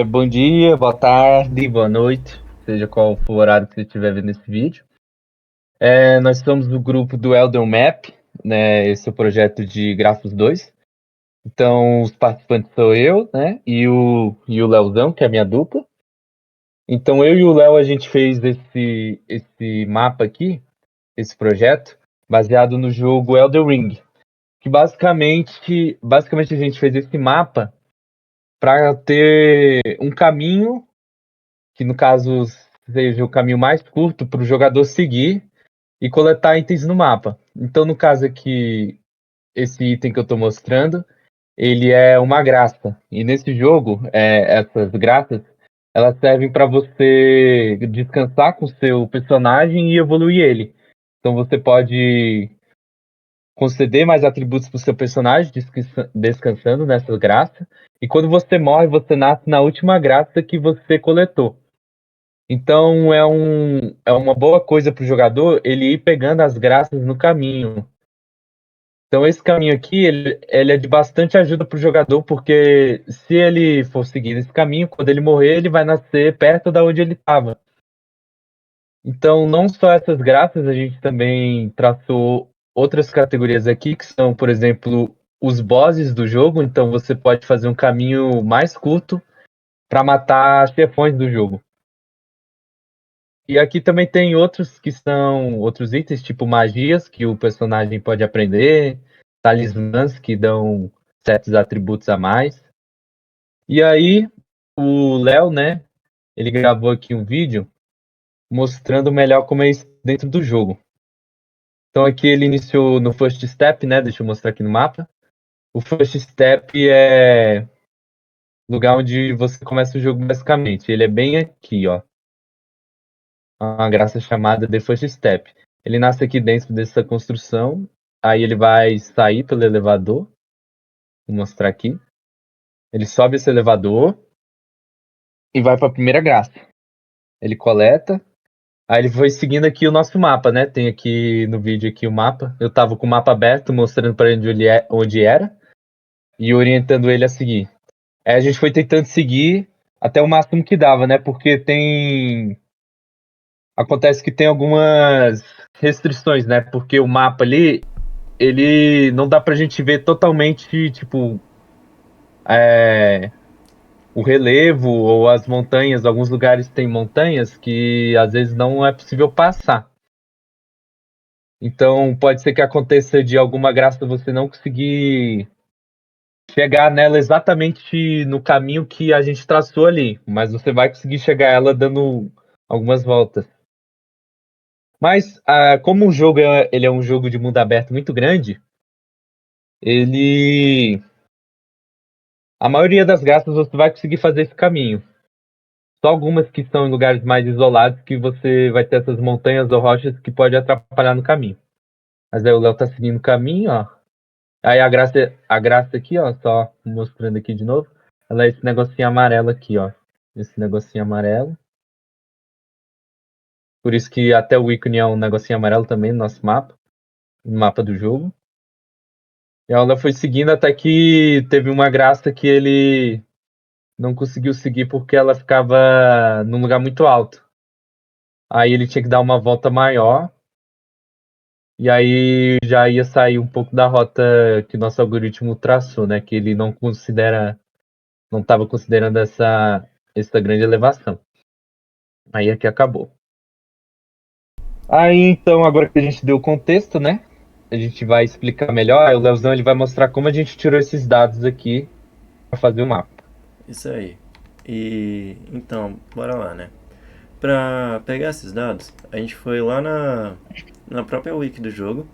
Bom dia, boa tarde, boa noite, seja qual for o horário que você estiver vendo esse vídeo. Nós somos do grupo do Elden Map, né? Esse é o projeto de Grafos 2. Então, os participantes sou eu, né? E o Leozão, que é a minha dupla. Então, eu e o Léo, a gente fez esse mapa aqui, esse projeto, baseado no jogo Elden Ring. Que basicamente a gente fez esse mapa para ter um caminho que no caso seja o caminho mais curto para o jogador seguir e coletar itens no mapa. Então, no caso aqui, esse item que eu estou mostrando, ele é uma graça. E nesse jogo, essas graças, elas servem para você descansar com o seu personagem e evoluir ele. Então, você pode conceder mais atributos para o seu personagem, descansando nessas graças. E quando você morre, você nasce na última graça que você coletou. Então é uma boa coisa para o jogador ele ir pegando as graças no caminho. Então esse caminho aqui, ele é de bastante ajuda para o jogador, porque se ele for seguir esse caminho, quando ele morrer, ele vai nascer perto da onde ele estava. Então não só essas graças, a gente também traçou outras categorias aqui, que são, por exemplo, os bosses do jogo. Então você pode fazer um caminho mais curto para matar chefões do jogo. E aqui também tem outros que são outros itens, tipo magias, que o personagem pode aprender, talismãs que dão certos atributos a mais. E aí, o Léo, né, ele gravou aqui um vídeo mostrando melhor como é isso dentro do jogo. Então aqui ele iniciou no First Step, né, deixa eu mostrar aqui no mapa. O First Step é o lugar onde você começa o jogo basicamente. Ele é bem aqui, ó. Uma graça chamada The First Step. Ele nasce aqui dentro dessa construção, aí ele vai sair pelo elevador, vou mostrar aqui. Ele sobe esse elevador e vai para a primeira graça. Ele coleta, aí ele foi seguindo aqui o nosso mapa, né? Tem aqui no vídeo aqui o mapa. Eu tava com o mapa aberto, mostrando para ele onde era e orientando ele a seguir. Aí a gente foi tentando seguir até o máximo que dava, né? Porque acontece que tem algumas restrições, né? Porque o mapa ali ele não dá pra gente ver totalmente, tipo, o relevo ou as montanhas. Alguns lugares tem montanhas que às vezes não é possível passar. Então pode ser que aconteça de alguma graça você não conseguir chegar nela exatamente no caminho que a gente traçou ali, mas você vai conseguir chegar a ela dando algumas voltas. Mas como o jogo ele é um jogo de mundo aberto muito grande, ele a maioria das graças você vai conseguir fazer esse caminho. Só algumas que são em lugares mais isolados que você vai ter essas montanhas ou rochas que pode atrapalhar no caminho. Mas aí o Léo tá seguindo o caminho, ó. Aí a graça aqui, ó, só mostrando aqui de novo, ela é esse negocinho amarelo aqui, ó. Esse negocinho amarelo. Por isso que até o ícone é um negocinho amarelo também no nosso mapa, no mapa do jogo. E a Léo foi seguindo até que teve uma graça que ele não conseguiu seguir porque ela ficava num lugar muito alto. Aí ele tinha que dar uma volta maior. E aí já ia sair um pouco da rota que nosso algoritmo traçou, né? Que ele não estava considerando essa grande elevação. Aí aqui acabou. Aí então, agora que a gente deu o contexto, né? A gente vai explicar melhor. Aí o Leozão ele vai mostrar como a gente tirou esses dados aqui para fazer o mapa. Isso aí. E então, bora lá, né? Pra pegar esses dados, a gente foi lá na própria wiki do jogo.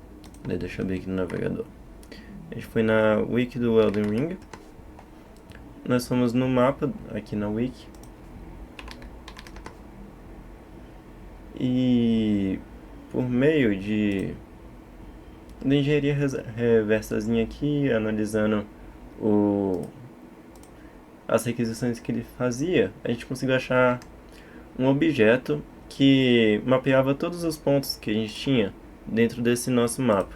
Deixa eu abrir aqui no navegador. A gente foi na wiki do Elden Ring. Nós fomos no mapa aqui na wiki. E por meio de engenharia reversazinha aqui, analisando o, as requisições que ele fazia, a gente conseguiu achar um objeto que mapeava todos os pontos que a gente tinha dentro desse nosso mapa.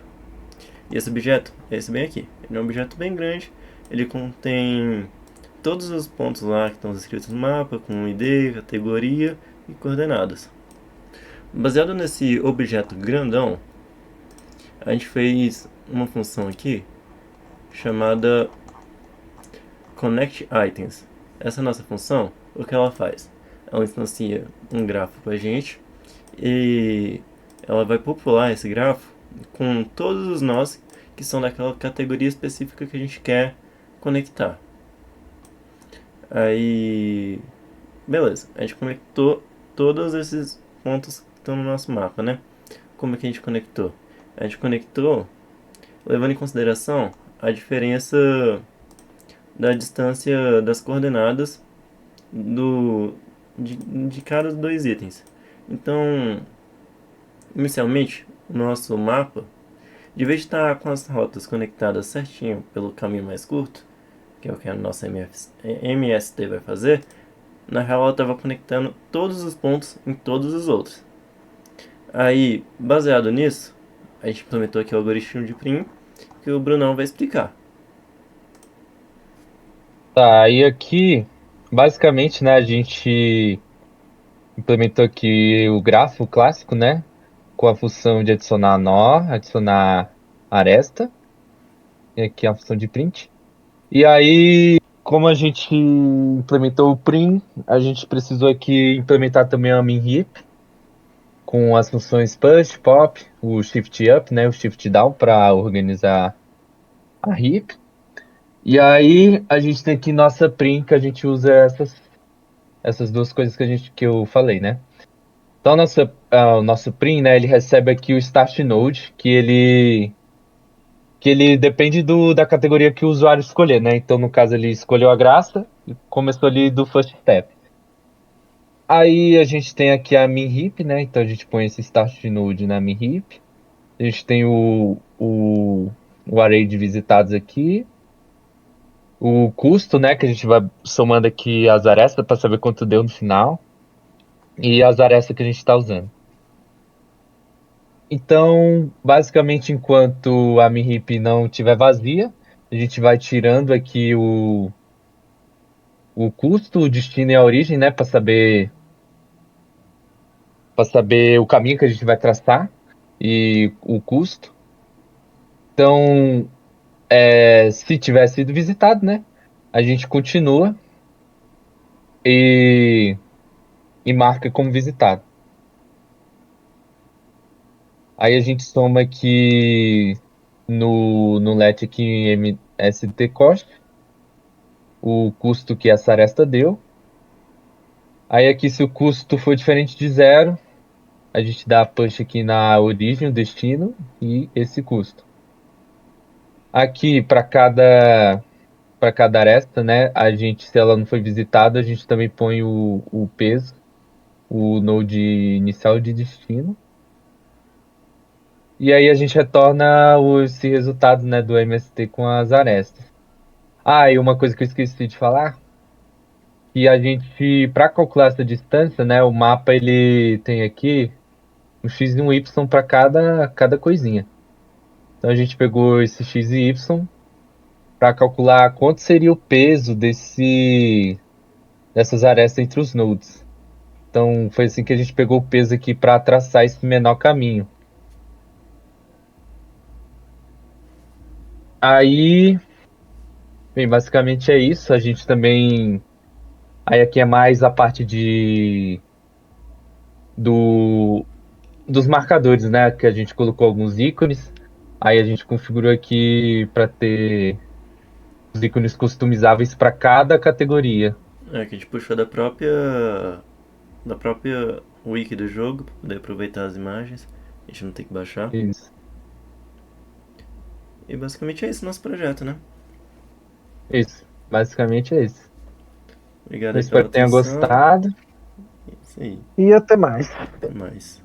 E esse objeto é esse bem aqui. Ele é um objeto bem grande, ele contém todos os pontos lá que estão escritos no mapa, com ID, categoria e coordenadas. Baseado nesse objeto grandão, a gente fez uma função aqui chamada Connect Items. Essa nossa função, o que ela faz? Ela instancia um grafo para a gente e ela vai popular esse grafo com todos os nós que são daquela categoria específica que a gente quer conectar. Aí, beleza, a gente conectou todos esses pontos que estão no nosso mapa, né? Como é que a gente conectou? A gente conectou levando em consideração a diferença da distância das coordenadas de cada dois itens. Então, inicialmente, o nosso mapa, de vez de estar com as rotas conectadas certinho pelo caminho mais curto, que é o que a nossa MST vai fazer, na real ela estava conectando todos os pontos em todos os outros. Aí, baseado nisso, a gente implementou aqui o algoritmo de Prim, que o Brunão vai explicar. Tá, aí aqui, basicamente, né, a gente implementou aqui o grafo clássico, né, com a função de adicionar nó, adicionar aresta, e aqui a função de print. E aí, como a gente implementou o prim, a gente precisou aqui implementar também a min-heap, com as funções push, pop, o shift up, né, o shift down para organizar a heap. E aí a gente tem aqui nossa prim, que a gente usa essas duas coisas que eu falei, né? Então o nosso prim, né, ele recebe aqui o start node, que ele depende da categoria que o usuário escolher, né? Então, no caso, ele escolheu a graça e começou ali do first step. Aí a gente tem aqui a min heap, né? Então a gente põe esse start node na min heap. A gente tem o array de visitados aqui. O custo, né? Que a gente vai somando aqui as arestas para saber quanto deu no final. E as arestas que a gente está usando. Então, basicamente, enquanto a min heap não estiver vazia, a gente vai tirando aqui o custo, o destino e a origem, né? Para saber o caminho que a gente vai traçar e o custo. Então, se tiver sido visitado, né? A gente continua e, e marca como visitado. Aí a gente soma aqui no let aqui em MST cost, o custo que essa aresta deu. Aí aqui, se o custo for diferente de zero, a gente dá push aqui na origem, o destino e esse custo. Aqui, para cada aresta, né? A gente, se ela não foi visitada, a gente também põe o peso, o node inicial de destino. E aí a gente retorna esse resultado, né, do MST com as arestas. Ah, e uma coisa que eu esqueci de falar, que a gente, para calcular essa distância, né, o mapa ele tem aqui um x e um y para cada coisinha. Então a gente pegou esse x e y para calcular quanto seria o peso dessas arestas entre os nodes. Então foi assim que a gente pegou o peso aqui para traçar esse menor caminho. Aí, bem, basicamente é isso. A gente também. Aí aqui é mais a parte do, dos marcadores, né? Que a gente colocou alguns ícones. Aí a gente configurou aqui para ter os ícones customizáveis para cada categoria. Que a gente puxou da própria wiki do jogo para poder aproveitar as imagens. A gente não tem que baixar. Isso. E basicamente é isso nosso projeto, né? Isso. Basicamente é isso. Obrigado Eu aí pela espero que tenha atenção. gostado Isso aí. e até mais. Até mais.